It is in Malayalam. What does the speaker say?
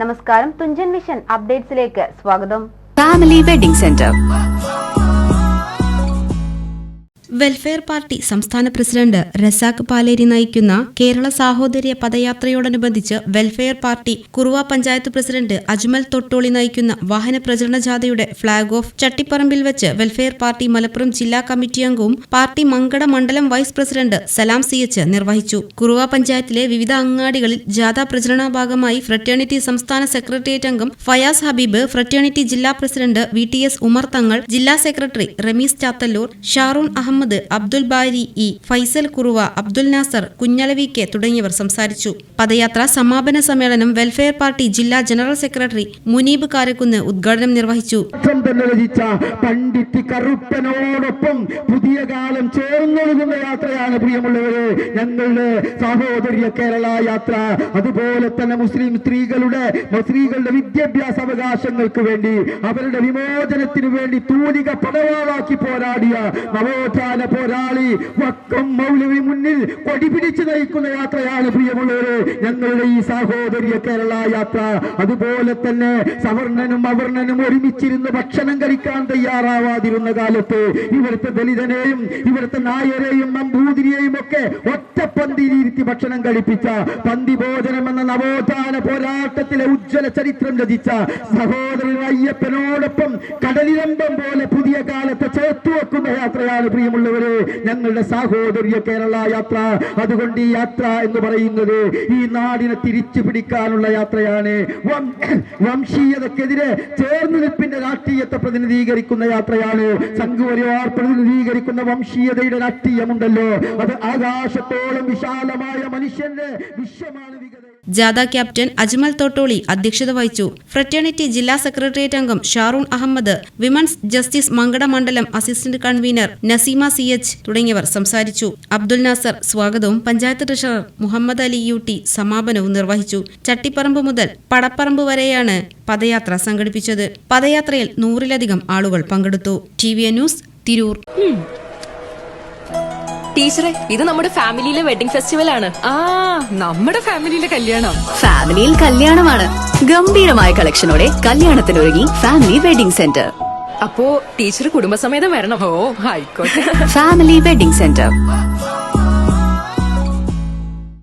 നമസ്കാരം, തുഞ്ചൻ വിഷൻ അപ്ഡേറ്റ്സിലേക്ക് സ്വാഗതം. Family wedding centre. Welfare party സംസ്ഥാന പ്രസിഡന്റ് റസാഖ് പാലേരി നയിക്കുന്ന കേരള സാഹോദര്യ പദയാത്രയോടനുബന്ധിച്ച് welfare party Kuruva panchayat president Ajmal Thottoli നയിക്കുന്ന വാഹന പ്രചരണ ജാഥയുടെ ഫ്ളാഗ് ഓഫ് ചട്ടിപ്പറമ്പിൽ വെച്ച് വെൽഫെയർ പാർട്ടി മലപ്പുറം ജില്ലാ കമ്മിറ്റി അംഗവും പാർട്ടി മങ്കട മണ്ഡലം വൈസ് പ്രസിഡന്റ് സലാം CH നിർവഹിച്ചു. കുറുവ പഞ്ചായത്തിലെ വിവിധ അങ്ങാടികളിൽ ജാഥ പ്രചരണ ഭാഗമായി ഫ്രറ്റേണിറ്റി സംസ്ഥാന സെക്രട്ടേറിയറ്റ് അംഗം ഫയാസ് ഹബീബ്, ഫ്രറ്റേണിറ്റി ജില്ലാ പ്രസിഡന്റ് VTS ഉമർ തങ്ങൾ, ജില്ലാ secretary Ramees Chathallur, Sharoon Ahmed, Abdul Bari E, Faisal Kuruva, Abdul Nasar, Kunhalavi K തുടങ്ങിയവർ സംസാരിച്ചു. പദയാത്ര സമാപന സമ്മേളനം വെൽഫെയർ പാർട്ടി ജില്ലാ ജനറൽ സെക്രട്ടറി മുനീബ് കാരക്കുന്ന് ഉദ്ഘാടനം നിർവഹിച്ചു. പണ്ഡിറ്റ് കറുപ്പനോടൊപ്പം പുതിയ കാലം ചേർന്നൊഴുകുന്ന യാത്രയാണ് പ്രിയമുള്ളവരെ ഞങ്ങളുടെ സാഹോദര്യ കേരള യാത്ര. അതുപോലെ തന്നെ മുസ്ലിം സ്ത്രീകളുടെ വിദ്യാഭ്യാസ അവകാശങ്ങൾക്ക് വേണ്ടി, അവരുടെ വിമോചനത്തിനു വേണ്ടി തൂലിക പടവാളാക്കി പോരാടിയ നവോത്ഥാന പോരാളി വക്കം മൗലവി മുന്നിൽ കൊടിപിടിച്ച് നയിക്കുന്ന യാത്രയാണ് പ്രിയമുള്ളവരെ ഞങ്ങളുടെ ഈ സാഹോദര്യ കേരള യാത്ര. അതുപോലെ തന്നെ സവർണനും അവർണനും ഒരുമിച്ചിരുന്ന് ഭക്ഷണം കഴിക്കാൻ തയ്യാറാവാതിരുന്ന കാലത്ത് ഇവിടുത്തെ ദലിതനെയും ഇവിടുത്തെ നായരെയും നമ്പൂതിരിയെയും ഒക്കെ ഒറ്റപ്പന്തിയിലിരുത്തി ഭക്ഷണം കഴിപ്പിച്ച പന്തി ഭോജനം എന്ന നവോത്ഥാന പോരാട്ടത്തിലെ ഉജ്ജ്വല ചരിത്രം രചിച്ച സഹോദരൻ അയ്യപ്പനോടൊപ്പം കടലിരമ്പം പോലെ പുതിയ കാലത്തെ ചേർത്തുവെക്കുന്ന യാത്രയാണ് പ്രിയമുള്ളവരെ ഞങ്ങളുടെ സാഹോദര്യ കേരള യാത്ര. അതുകൊണ്ട് ഈ യാത്ര എന്ന് പറയുന്നത് ഈ നാടിനെ തിരിച്ചു പിടിക്കാനുള്ള യാത്രയാണ്. വംശീയതക്കെതിരെ ചേർന്ന് നിൽപ്പിന്റെ രാഷ്ട്രീയത്തെ പ്രതിനിധീകരിക്കുന്ന യാത്രയാണ്. സംഘപരിവാർ പ്രതിനിധീകരിക്കുന്ന വംശീയതയുടെ രാഷ്ട്രീയമുണ്ടല്ലോ, അത് ആകാശത്തോളം വിശാലമായ മനുഷ്യന്റെ വിശ്വമാണ് വികത. ജാഥ ക്യാപ്റ്റൻ അജ്മൽ തൊട്ടോളി അധ്യക്ഷത വഹിച്ചു. ഫ്രറ്റേണിറ്റി ജില്ലാ സെക്രട്ടേറിയറ്റ് അംഗം ഷാറൂൺ അഹമ്മദ്, വിമൻസ് ജസ്റ്റിസ് മങ്കട മണ്ഡലം അസിസ്റ്റന്റ് കൺവീനർ നസീമ CH തുടങ്ങിയവർ സംസാരിച്ചു. അബ്ദുൽ നാസർ സ്വാഗതവും പഞ്ചായത്ത് ട്രഷറർ മുഹമ്മദ് അലി UT സമാപനവും നിർവഹിച്ചു. ചട്ടിപ്പറമ്പ് മുതൽ പടപ്പറമ്പ് വരെയാണ് പദയാത്ര സംഘടിപ്പിച്ചത്. പദയാത്രയിൽ 100-ലധികം ആളുകൾ പങ്കെടുത്തു. TVN news, Tirur. ടീച്ചറെ, ഇത് നമ്മുടെ ഫാമിലിയിലെ വെഡിങ് ഫെസ്റ്റിവൽ ആണ്. നമ്മുടെ ഫാമിലിയിലെ കല്യാണം. ഫാമിലിയിൽ കല്യാണമാണ്. ഗംഭീരമായ കളക്ഷനോടെ കല്യാണത്തിനൊരുങ്ങി ഫാമിലി വെഡിംഗ് സെന്റർ. അപ്പോ ടീച്ചർ കുടുംബസമേതം വരണം. ആയിക്കോട്ടെ. Family wedding centre.